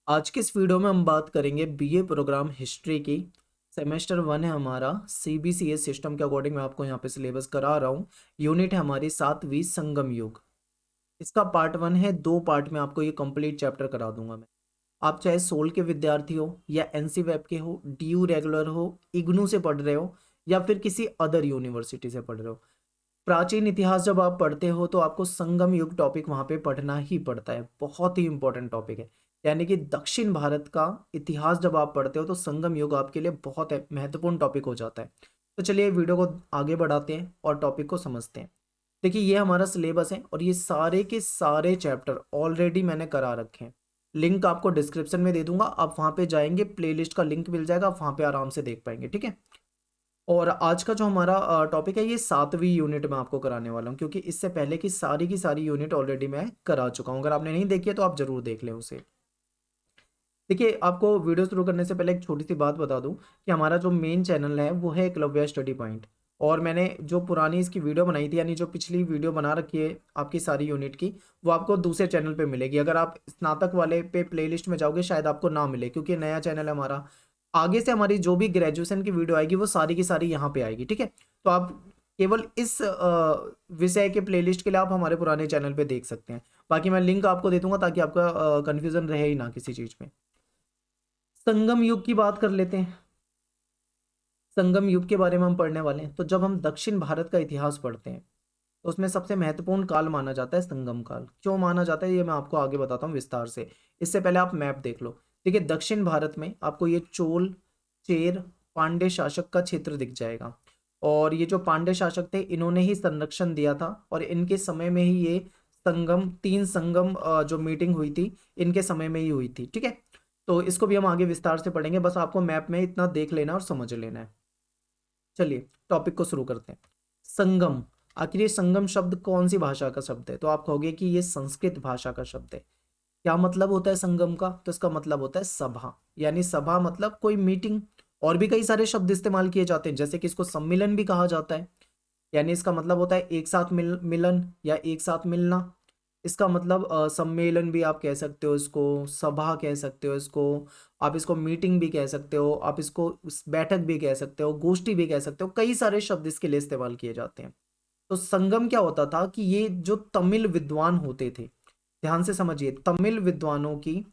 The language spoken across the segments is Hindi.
आज की इस वीडियो में हम बात करेंगे बीए प्रोग्राम हिस्ट्री की। सेमेस्टर 1 है हमारा। सीबीसीएस सिस्टम के अकॉर्डिंग मैं आपको यहाँ पे सिलेबस करा रहा हूँ। यूनिट है हमारी 7वीं संगम युग। इसका पार्ट 1 है, 2 पार्ट में आपको ये कंप्लीट चैप्टर करा दूंगा मैं। आप चाहे सोल के विद्यार्थी हो या एनसी वेब के हो, डीयू रेगुलर हो, इग्नू से पढ़ रहे हो या फिर किसी अदर यूनिवर्सिटी से पढ़ रहे हो, प्राचीन इतिहास जब आप पढ़ते हो तो आपको संगम युग टॉपिक वहां पे पढ़ना ही पड़ता है। बहुत ही इंपॉर्टेंट टॉपिक है। यानी कि दक्षिण भारत का इतिहास जब आप पढ़ते हो तो संगम युग आपके लिए बहुत महत्वपूर्ण टॉपिक हो जाता है। तो चलिए वीडियो को आगे बढ़ाते हैं और टॉपिक को समझते हैं। देखिए, ये हमारा सिलेबस है और ये सारे के सारे चैप्टर ऑलरेडी मैंने करा रखे हैं। लिंक आपको डिस्क्रिप्शन में दे दूंगा, आप वहां पे जाएंगे, प्लेलिस्ट का लिंक मिल जाएगा, आप वहां पे आराम से देख पाएंगे। ठीक है। और आज का जो हमारा टॉपिक है ये 7वीं यूनिट में आपको कराने वाला हूँ, क्योंकि इससे पहले की सारी यूनिट ऑलरेडी मैं करा चुका हूँ। अगर आपने नहीं देखी है तो आप जरूर देख लें उसे। देखिए, आपको वीडियो शुरू करने से पहले एक छोटी सी बात बता दूं कि हमारा जो मेन चैनल है वो है एकलव्य स्टडी पॉइंट। और मैंने जो पुरानी इसकी वीडियो बनाई थी, यानी जो पिछली वीडियो बना रखी है आपकी सारी यूनिट की, वो आपको दूसरे चैनल पे मिलेगी। अगर आप स्नातक वाले पे प्लेलिस्ट में जाओगे शायद आपको ना मिले, क्योंकि नया चैनल है हमारा। आगे से हमारी जो भी ग्रेजुएशन की वीडियो आएगी वो सारी की सारी यहाँ पे आएगी। ठीक है। तो आप केवल इस विषय के प्लेलिस्ट के लिए आप हमारे पुराने चैनल पे देख सकते हैं। बाकी मैं लिंक आपको दे दूंगा ताकि आपका कन्फ्यूजन रहे ही ना किसी चीज़ में। संगम युग की बात कर लेते हैं। संगम युग के बारे में हम पढ़ने वाले हैं। तो जब हम दक्षिण भारत का इतिहास पढ़ते हैं तो उसमें सबसे महत्वपूर्ण काल माना जाता है संगम काल। क्यों माना जाता है ये मैं आपको आगे बताता हूँ विस्तार से। इससे पहले आप मैप देख लो। देखिए, दक्षिण भारत में आपको ये चोल, चेर, पांड्य शासक का क्षेत्र दिख जाएगा। और ये जो पांड्य शासक थे इन्होंने ही संरक्षण दिया था, और इनके समय में ही ये संगम, 3 संगम जो मीटिंग हुई थी इनके समय में ही हुई थी। ठीक है। तो इसको भी हम आगे विस्तार से पढ़ेंगे, बस आपको मैप में इतना देख लेना और समझ लेना है। चलिए टॉपिक को शुरू करते हैं। संगम, आखिर ये संगम शब्द कौन सी भाषा का शब्द है? तो आप कहोगे कि ये संस्कृत भाषा का शब्द है। क्या मतलब होता है संगम का? तो इसका मतलब होता है सभा। यानी सभा मतलब कोई मीटिंग। और भी कई सारे शब्द इस्तेमाल किए जाते हैं, जैसे कि इसको सम्मिलन भी कहा जाता है। यानी इसका मतलब होता है एक साथ मिलन या एक साथ मिलना। इसका मतलब सम्मेलन भी आप कह सकते हो, इसको सभा कह सकते हो, इसको आप इसको मीटिंग भी कह सकते हो, आप इसको बैठक भी कह सकते हो, गोष्ठी भी कह सकते हो। कई सारे शब्द इसके लिए इस्तेमाल किए जाते हैं। तो संगम क्या होता था कि ये जो तमिल विद्वान होते थे, ध्यान से समझिए, तमिल विद्वानों की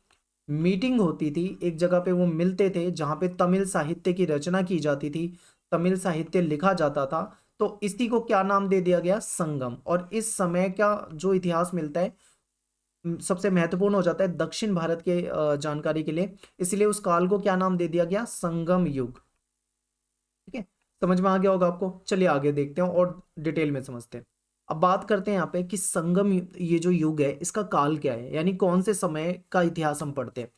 मीटिंग होती थी। एक जगह पे वो मिलते थे जहाँ पे तमिल साहित्य की रचना की जाती थी, तमिल साहित्य लिखा जाता था। तो इसी को क्या नाम दे दिया गया? संगम। और इस समय का जो इतिहास मिलता है सबसे महत्वपूर्ण हो जाता है दक्षिण भारत के जानकारी के लिए, इसलिए उस काल को क्या नाम दे दिया गया? संगम युग। ठीक है। समझ में आ गया होगा आपको। चलिए आगे देखते हैं और डिटेल में समझते हैं। अब बात करते हैं यहाँ पे कि ये जो युग है इसका काल क्या है, यानी कौन से समय का इतिहास हम पढ़ते हैं।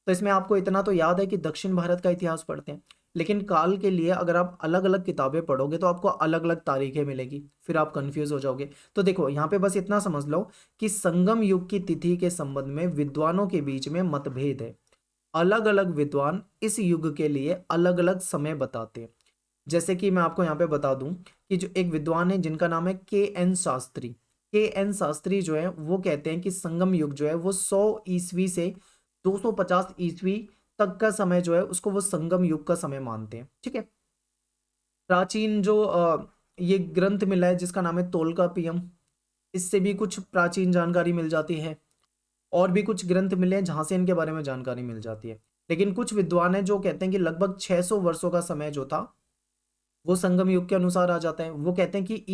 तो इसमें आपको इतना तो याद है कि दक्षिण भारत का इतिहास पढ़ते हैं, लेकिन काल के लिए अगर आप अलग अलग किताबें पढ़ोगे तो आपको अलग अलग तारीखें मिलेगी, फिर आप कंफ्यूज हो जाओगे। तो देखो यहाँ पे बस इतना समझ लो कि संगम युग की तिथि के संबंध में विद्वानों के बीच में मतभेद है। अलग अलग विद्वान इस युग के लिए अलग अलग समय बताते हैं। जैसे कि मैं आपको यहाँ पे बता दूं कि जो एक विद्वान है जिनका नाम है के एन शास्त्री जो है वो कहते हैं कि संगम युग जो है वो 100 ईस्वी से 250 ईस्वी तक का समय जो है उसको वो संगम युग का समय मानते हैं। ठीक है। प्राचीन जो ये ग्रंथ मिला है जिसका नाम है तोलकापियम, इससे भी कुछ प्राचीन जानकारी मिल जाती है। और भी कुछ ग्रंथ मिले हैं जहां से इनके बारे में जानकारी मिल जाती है। लेकिन कुछ विद्वान हैं जो कहते हैं कि लगभग 600 वर्षों का समय जो था वो संगम युग के अनुसार आ जाता है। वो कहते हैं कि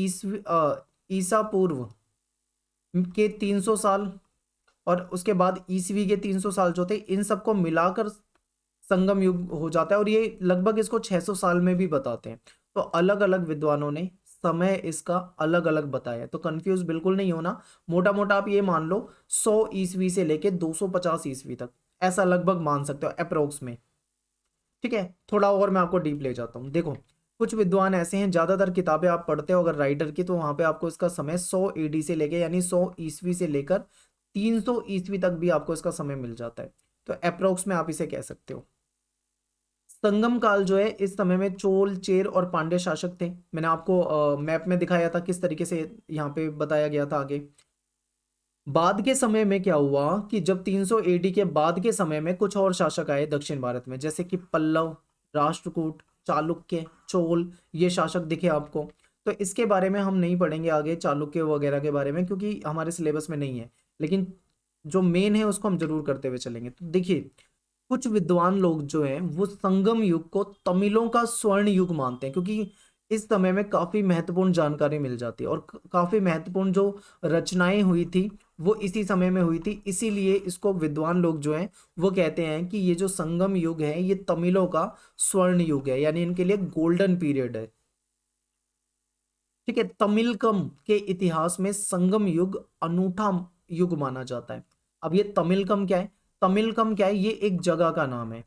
ईसा पूर्व के 300 साल और उसके बाद ईसवी के 300 साल जो थे, इन सबको मिलाकर संगम युग हो जाता है। और ये लगभग इसको 600 साल में भी बताते हैं। तो अलग अलग विद्वानों ने समय इसका अलग अलग बताया है, तो कंफ्यूज बिल्कुल नहीं होना। मोटा मोटा आप ये मान लो 100 ईस्वी से लेके 250 ईस्वी तक, ऐसा लगभग मान सकते हो अप्रोक्स में। ठीक है। थोड़ा और मैं आपको डीप ले जाता हूँ। देखो, कुछ विद्वान ऐसे हैं, ज्यादातर किताबें आप पढ़ते हो अगर राइटर की, तो वहां पे आपको इसका समय 100 AD से लेके, यानी 100 ईस्वी से लेकर 300 ईस्वी तक भी आपको इसका समय मिल जाता है। तो अप्रोक्स में आप इसे कह सकते हो। संगम काल जो है इस समय में चोल, चेर और पांड्य शासक थे। मैंने आपको मैप में दिखाया था किस तरीके से यहाँ पे बताया गया था आगे। बाद के समय में क्या हुआ कि जब 300 एडी के बाद के समय में कुछ और शासक आए दक्षिण भारत में, जैसे कि पल्लव, राष्ट्रकूट, चालुक्य, चोल, ये शासक दिखे आपको। तो इसके बारे में हम नहीं पढ़ेंगे आगे चालुक्य वगैरह के बारे में, क्योंकि हमारे सिलेबस में नहीं है, लेकिन जो मेन है उसको हम जरूर करते हुए चलेंगे। तो देखिए, कुछ विद्वान लोग जो हैं वो संगम युग को तमिलों का स्वर्ण युग मानते हैं, क्योंकि इस समय में काफी महत्वपूर्ण जानकारी मिल जाती है और काफी महत्वपूर्ण जो रचनाएं हुई थी वो इसी समय में हुई थी। इसीलिए इसको विद्वान लोग जो हैं वो कहते हैं कि ये जो संगम युग है ये तमिलों का स्वर्ण युग है, यानी इनके लिए गोल्डन पीरियड है। ठीक है, तमिलकम के इतिहास में संगम युग अनूठा युग माना जाता है। अब ये तमिलकम क्या है? तमिलकम क्या है? ये एक जगह का नाम है,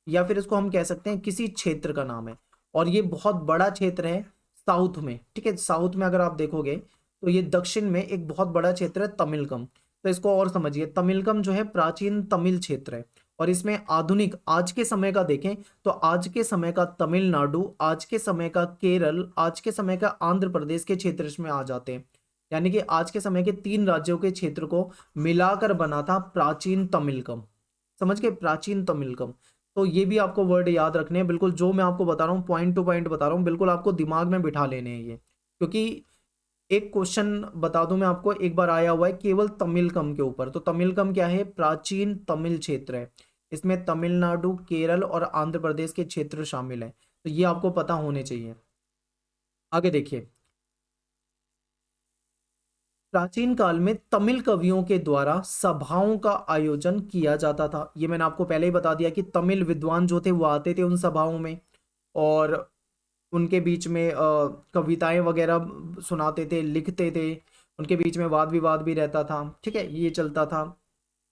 या फिर इसको हम कह सकते हैं किसी क्षेत्र का नाम है, और ये बहुत बड़ा क्षेत्र है साउथ में। ठीक है, साउथ में अगर आप देखोगे तो ये दक्षिण में एक बहुत बड़ा क्षेत्र है तमिलकम। तो इसको और समझिए, तमिलकम जो है प्राचीन तमिल क्षेत्र है, और इसमें आधुनिक आज के समय का देखें तो आज के समय का तमिलनाडु, आज के समय का केरल, आज के समय का आंध्र प्रदेश के क्षेत्र इसमें आ जाते हैं। यानी कि आज के समय के 3 राज्यों के क्षेत्र को मिलाकर बना था प्राचीन तमिलकम। समझ गए, प्राचीन तमिलकम। तो ये भी आपको वर्ड याद रखने हैं, बिल्कुल जो मैं आपको बता रहा हूँ पॉइंट टू पॉइंट बता रहा हूँ, बिल्कुल आपको दिमाग में बिठा लेने हैं ये, क्योंकि एक क्वेश्चन बता दूं मैं आपको, एक बार आया हुआ है केवल तमिलकम के ऊपर। तो तमिलकम क्या है? प्राचीन तमिल क्षेत्र है, इसमें तमिलनाडु, केरल और आंध्र प्रदेश के क्षेत्र शामिल है। तो ये आपको पता होने चाहिए। आगे देखिए, प्राचीन काल में तमिल कवियों के द्वारा सभाओं का आयोजन किया जाता था। ये मैंने आपको पहले ही बता दिया कि तमिल विद्वान जो थे वो आते थे उन सभाओं में, और उनके बीच में कविताएं वगैरह सुनाते थे, लिखते थे, उनके बीच में वाद विवाद भी रहता था। ठीक है, ये चलता था।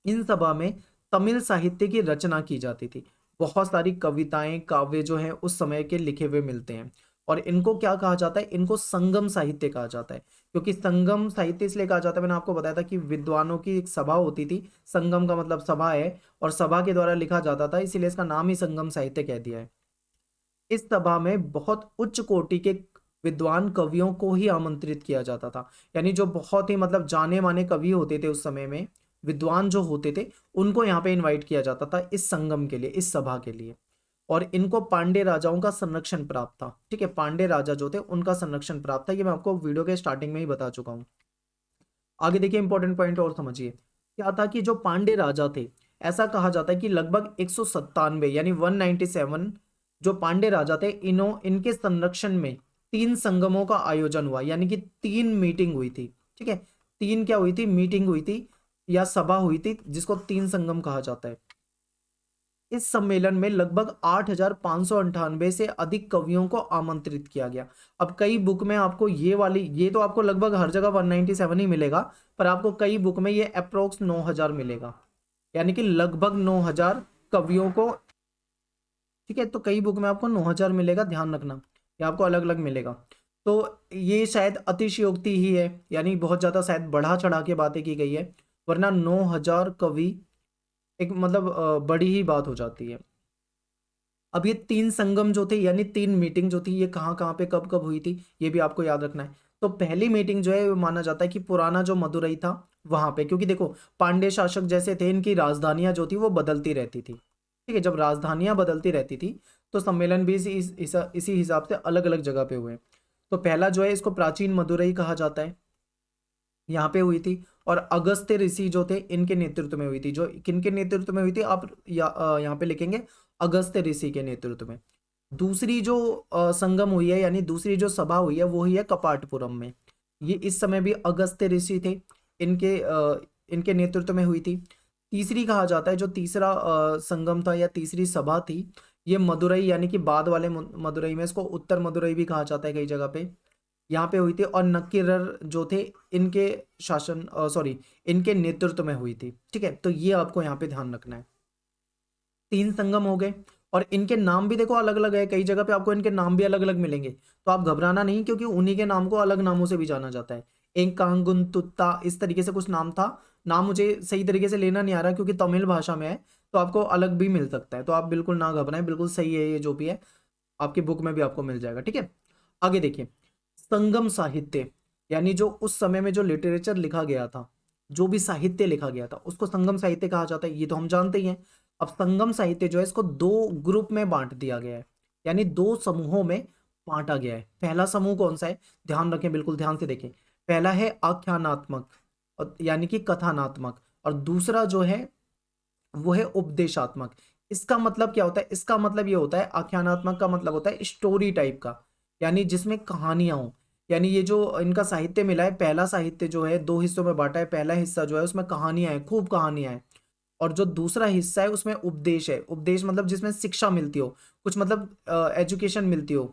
इन सभा में तमिल साहित्य की रचना की जाती थी। बहुत सारी कविताएं, काव्य जो हैं उस समय के लिखे हुए मिलते हैं, और इनको क्या कहा जाता है? इनको संगम साहित्य कहा जाता है। क्योंकि संगम साहित्य इसलिए कहा जाता है, मैंने आपको बताया था कि विद्वानों की एक सभा होती थी, संगम का मतलब सभा है, और सभा के द्वारा लिखा जाता था, इसीलिए इसका नाम ही संगम साहित्य कह दिया है। इस सभा में बहुत उच्च कोटि के विद्वान कवियों को ही आमंत्रित किया जाता था, यानी जो बहुत ही मतलब जाने माने कवि होते थे उस समय में, विद्वान जो होते थे, उनको यहाँ पे इनवाइट किया जाता था इस संगम के लिए, इस सभा के लिए। और इनको पांडे राजाओं का संरक्षण प्राप्त था। ठीक है, पांडे राजा जो थे उनका संरक्षण प्राप्त था, ये मैं आपको वीडियो के स्टार्टिंग में ही बता चुका हूँ। आगे देखिए, इंपॉर्टेंट पॉइंट और समझिए। क्या था कि जो पांडे राजा थे, ऐसा कहा जाता है कि लगभग 197 यानी 197 जो पांडे राजा थे, इनके संरक्षण में 3 संगमों का आयोजन हुआ, यानी कि 3 मीटिंग हुई थी। ठीक है, 3 क्या हुई थी? मीटिंग हुई थी या सभा हुई थी, जिसको 3 संगम कहा जाता है। इस सम्मेलन में लगभग 8,598 से अधिक कवियों को आमंत्रित किया गया। अब कई बुक में आपको ये वाली, ये तो आपको लगभग हर जगह 197 ही मिलेगा, पर आपको कई बुक में ये अप्रोक्स 9,000 मिलेगा, यानी कि लगभग 9,000 कवियों को। ठीक है, तो कई बुक में आपको 9,000 मिलेगा, ध्यान रखना, ये आपको अलग अलग मिलेगा। तो ये शायद अतिशयोक्ति ही है, यानी बहुत ज्यादा शायद बढ़ा चढ़ा के बातें की गई है, वरना 9,000 कवि एक मतलब बड़ी ही बात हो जाती है। अब ये 3 संगम जो थे, यानी 3 मीटिंग जो थी, ये कहाँ कहाँ पे कब कब हुई थी, ये भी आपको याद रखना है। तो पहली मीटिंग जो है वो माना जाता है कि पुराना जो मदुरई था वहां पे, क्योंकि देखो पांड्य शासक जैसे थे, इनकी राजधानियां जो थी वो बदलती रहती थी। ठीक है, जब राजधानियां बदलती रहती थी तो सम्मेलन भी इसी हिसाब से अलग अलग जगह पे हुए। तो पहला जो है इसको प्राचीन मदुरई कहा जाता है, यहाँ पे हुई थी। और अगस्त्य ऋषि जो थे इनके नेतृत्व में हुई थी। जो किनके नेतृत्व में हुई थी आप यहाँ पे लिखेंगे, अगस्त्य ऋषि के नेतृत्व में। दूसरी जो संगम हुई है, यानी दूसरी जो सभा हुई है वो हुई है कपाटपुरम में। ये इस समय भी अगस्त्य ऋषि थे, इनके नेतृत्व में हुई थी। तीसरी कहा जाता है, जो तीसरा संगम था या तीसरी सभा थी, ये मदुरई, यानी कि बाद वाले मदुरई में, इसको उत्तर मदुरई भी कहा जाता है कई जगह पे, यहाँ पे हुई थी। और नक्कीरर जो थे इनके शासन सॉरी इनके नेतृत्व में हुई थी। ठीक है, तो ये आपको यहाँ पे ध्यान रखना है। 3 संगम हो गए, और इनके नाम भी देखो अलग अलग है, कई जगह पे आपको इनके नाम भी अलग अलग मिलेंगे, तो आप घबराना नहीं, क्योंकि उन्हीं के नाम को अलग नामों से भी जाना जाता है। एक कांगुन तुत्ता, इस तरीके से कुछ नाम था, नाम मुझे सही तरीके से लेना नहीं आ रहा क्योंकि तमिल भाषा में है, तो आपको अलग भी मिल सकता है, तो आप बिल्कुल ना घबराएं, बिल्कुल सही है, ये जो भी है आपकी बुक में भी आपको मिल जाएगा। ठीक है, आगे देखिए, संगम साहित्य, यानी जो उस समय में जो लिटरेचर लिखा गया था, जो भी साहित्य लिखा गया था उसको संगम साहित्य कहा जाता है, ये तो हम जानते ही हैं। अब संगम साहित्य जो है इसको दो ग्रुप में बांट दिया गया है, यानी दो समूहों में बांटा गया है। पहला समूह कौन सा है, ध्यान रखें, बिल्कुल ध्यान से देखें। पहला है आख्यानात्मक यानी कि कथानात्मक, और दूसरा जो है वो है उपदेशात्मक। इसका मतलब क्या होता है, इसका मतलब ये होता है, आख्यानात्मक का मतलब होता है स्टोरी टाइप का, यानी जिसमें कहानियां हो। यानी ये जो इनका साहित्य मिला है, पहला साहित्य जो है दो हिस्सों में बांटा है। पहला हिस्सा जो है उसमें कहानियां हैं, खूब कहानियां हैं, और जो दूसरा हिस्सा है उसमें उपदेश है। उपदेश मतलब जिसमें शिक्षा मिलती हो, कुछ मतलब एजुकेशन मिलती हो,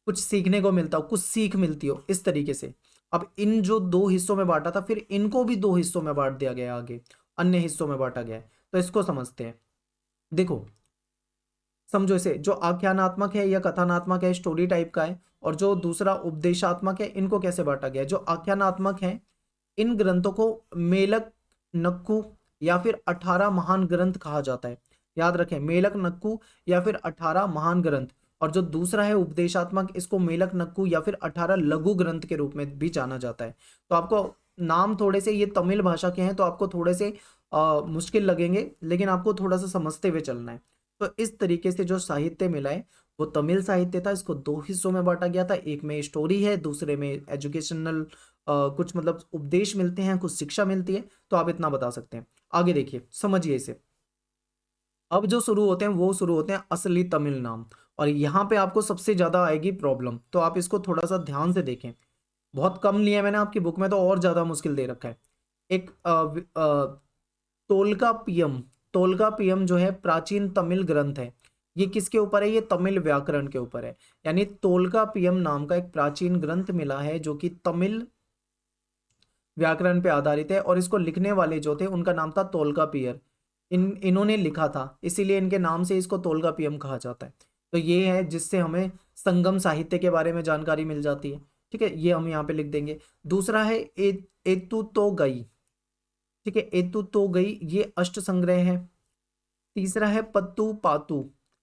कुछ सीखने को मिलता हो, कुछ सीख मिलती हो, इस तरीके से। अब इन जो दो हिस्सों में बांटा था, फिर इनको भी दो हिस्सों में बांट दिया गया, आगे अन्य हिस्सों में बांटा गया है। तो इसको समझते हैं। देखो, समझो, इसे जो आख्यानात्मक है या कथानात्मक है, स्टोरी टाइप का है, और जो दूसरा उपदेशात्मक है, इनको कैसे बांटा गया है। जो आख्यानात्मक है, इन ग्रंथों को मेलक नक्कू या फिर 18 महान ग्रंथ कहा जाता है। याद रखें, मेलक नक्कू या फिर 18 महान ग्रंथ। और जो दूसरा है उपदेशात्मक, इसको मेलक नक्कू या फिर 18 लघु ग्रंथ के रूप में भी जाना जाता है। तो आपको नाम थोड़े से ये तमिल भाषा के हैं, तो आपको थोड़े से मुश्किल लगेंगे, लेकिन आपको थोड़ा सा समझते हुए चलना है। तो इस तरीके से जो साहित्य मिला है वो तमिल साहित्य था। इसको दो हिस्सों में बांटा गया था, एक में स्टोरी है, दूसरे में एजुकेशनल कुछ मतलब उपदेश मिलते हैं, कुछ शिक्षा मिलती है। तो आप इतना बता सकते हैं। आगे देखिए, समझिए इसे। अब जो शुरू होते हैं वो शुरू होते हैं असली तमिल नाम, और यहाँ पे आपको सबसे ज्यादा आएगी प्रॉब्लम, तो आप इसको थोड़ा सा ध्यान से देखें। बहुत कम लिया है मैंने, आपकी बुक में तो और ज्यादा मुश्किल दे रखा है। एक तोल्कापियम। तोल्कापियम जो है प्राचीन तमिल ग्रंथ है। ये किसके ऊपर है, ये तमिल व्याकरण के ऊपर है। यानी तोल्कापियम नाम का एक प्राचीन ग्रंथ मिला है जो कि तमिल व्याकरण पे आधारित है, और इसको लिखने वाले जो थे उनका नाम था तोल्कापियर। इन्होंने लिखा था, इसीलिए इनके नाम से इसको तोल्कापियम कहा जाता है। तो ये है जिससे हमें संगम साहित्य के बारे में जानकारी मिल जाती है। ठीक है, ये हम यहाँ पे लिख देंगे। दूसरा है एतु तो गई। ठीक है, एतु तो गई, ये अष्ट संग्रह है। तीसरा है पत्तू पातू।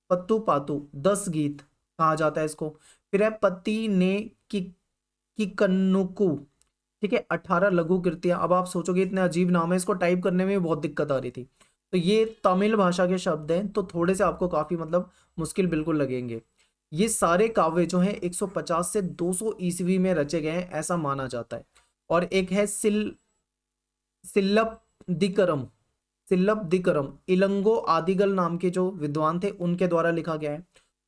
पत्तू पातू 10 गीत कहा जाता है इसको। फिर है पति ने की कन्नुकु। ठीक है, 18 लघु कृतियां। अब आप सोचोगे इतने अजीब नाम है, इसको टाइप करने में भी बहुत दिक्कत आ रही थी। तो ये तमिल भाषा के शब्द हैं, तो थोड़े से आपको काफी मतलब मुश्किल बिल्कुल लगेंगे। ये सारे काव्य जो हैं 150 से 200 ईस्वी में रचे गए हैं, ऐसा माना जाता है। और एक है सिल्लप दिकरम। सिल्लप दिकरम इलंगो आदिगल नाम के जो विद्वान थे उनके द्वारा लिखा गया है।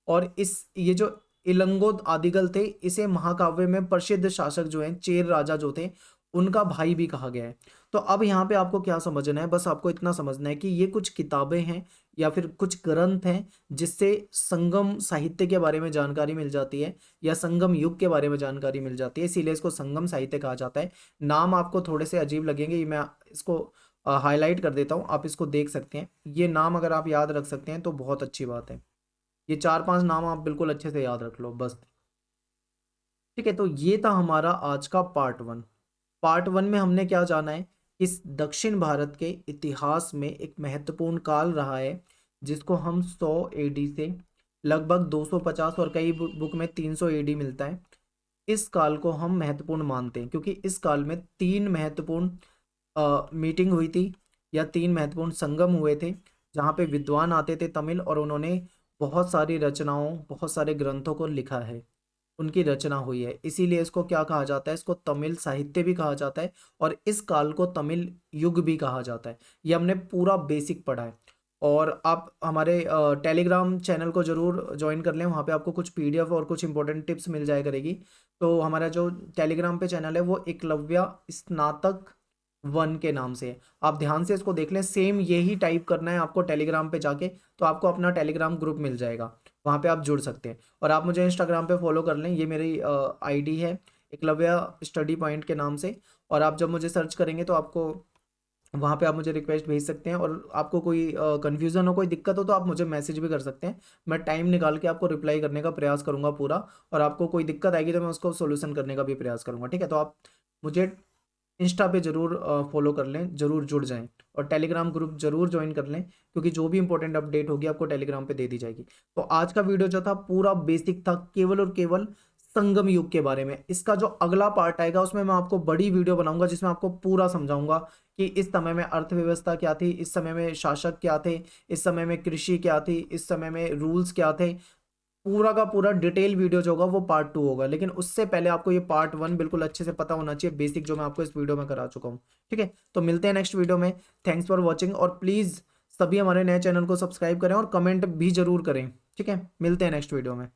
और ये जो इलंगो आदिगल थे, इसे महाकाव्य में प्रसिद्ध शासक जो हैं, चेर राजा जो थे, उनका भाई भी कहा गया है। तो अब यहाँ पे आपको क्या समझना है, बस आपको इतना समझना है कि ये कुछ किताबें हैं या फिर कुछ ग्रंथ हैं जिससे संगम साहित्य के बारे में जानकारी मिल जाती है, या संगम युग के बारे में जानकारी मिल जाती है, इसीलिए इसको संगम साहित्य कहा जाता है। नाम आपको थोड़े से अजीब लगेंगे, ये मैं इसको हाईलाइट कर देता हूँ, आप इसको देख सकते हैं। ये नाम अगर आप याद रख सकते हैं तो बहुत अच्छी बात है। ये 4-5 नाम आप बिल्कुल अच्छे से याद रख लो बस। ठीक है, तो ये था हमारा आज का पार्ट 1। पार्ट 1 में हमने क्या जाना है, इस दक्षिण भारत के इतिहास में एक महत्वपूर्ण काल रहा है, जिसको हम 100 एडी से लगभग 250, और कई बुक में 300 एडी मिलता है। इस काल को हम महत्वपूर्ण मानते हैं क्योंकि इस काल में 3 महत्वपूर्ण मीटिंग हुई थी, या 3 महत्वपूर्ण संगम हुए थे, जहाँ पे विद्वान आते थे तमिल, और उन्होंने बहुत सारी रचनाओं, बहुत सारे ग्रंथों को लिखा है, उनकी रचना हुई है। इसीलिए इसको क्या कहा जाता है, इसको तमिल साहित्य भी कहा जाता है, और इस काल को तमिल युग भी कहा जाता है। ये हमने पूरा बेसिक पढ़ा है। और आप हमारे टेलीग्राम चैनल को जरूर ज्वाइन कर लें, वहाँ पे आपको कुछ पीडीएफ और कुछ इंपॉर्टेंट टिप्स मिल जाया करेगी। तो हमारा जो टेलीग्राम पे चैनल है वो एकलव्य स्नातक 1 के नाम से है। आप ध्यान से इसको देख लें, सेम यही टाइप करना है आपको टेलीग्राम पे जाके, तो आपको अपना टेलीग्राम ग्रुप मिल जाएगा, वहाँ पे आप जुड़ सकते हैं। और आप मुझे इंस्टाग्राम पे फॉलो कर लें, ये मेरी आईडी है एकलव्य स्टडी पॉइंट के नाम से। और आप जब मुझे सर्च करेंगे तो आपको वहाँ पे आप मुझे रिक्वेस्ट भेज सकते हैं, और आपको कोई कन्फ्यूज़न हो, कोई दिक्कत हो, तो आप मुझे मैसेज भी कर सकते हैं। मैं टाइम निकाल के आपको रिप्लाई करने का प्रयास करूँगा पूरा, और आपको कोई दिक्कत आएगी तो मैं उसको सोल्यूशन करने का भी प्रयास करूँगा। ठीक है, तो आप मुझे इंस्टा पे जरूर फॉलो कर लें, जरूर जुड़ जाएं, और टेलीग्राम ग्रुप जरूर ज्वाइन कर लें, क्योंकि जो भी इंपॉर्टेंट अपडेट होगी आपको टेलीग्राम पे दे दी जाएगी। तो आज का वीडियो जो था पूरा बेसिक था, केवल और केवल संगम युग के बारे में। इसका जो अगला पार्ट आएगा उसमें मैं आपको बड़ी वीडियो बनाऊंगा जिसमें आपको पूरा समझाऊंगा कि इस समय में अर्थव्यवस्था क्या थी, इस समय में शासक क्या थे, इस समय में कृषि क्या थी, इस समय में रूल्स क्या थे। पूरा का पूरा डिटेल वीडियो जो होगा वो पार्ट 2 होगा, लेकिन उससे पहले आपको ये पार्ट 1 बिल्कुल अच्छे से पता होना चाहिए, बेसिक जो मैं आपको इस वीडियो में करा चुका हूँ। ठीक है, तो मिलते हैं नेक्स्ट वीडियो में। थैंक्स फॉर वॉचिंग, और प्लीज़ सभी हमारे नए चैनल को सब्सक्राइब करें और कमेंट भी जरूर करें। ठीक है, मिलते हैं नेक्स्ट वीडियो में।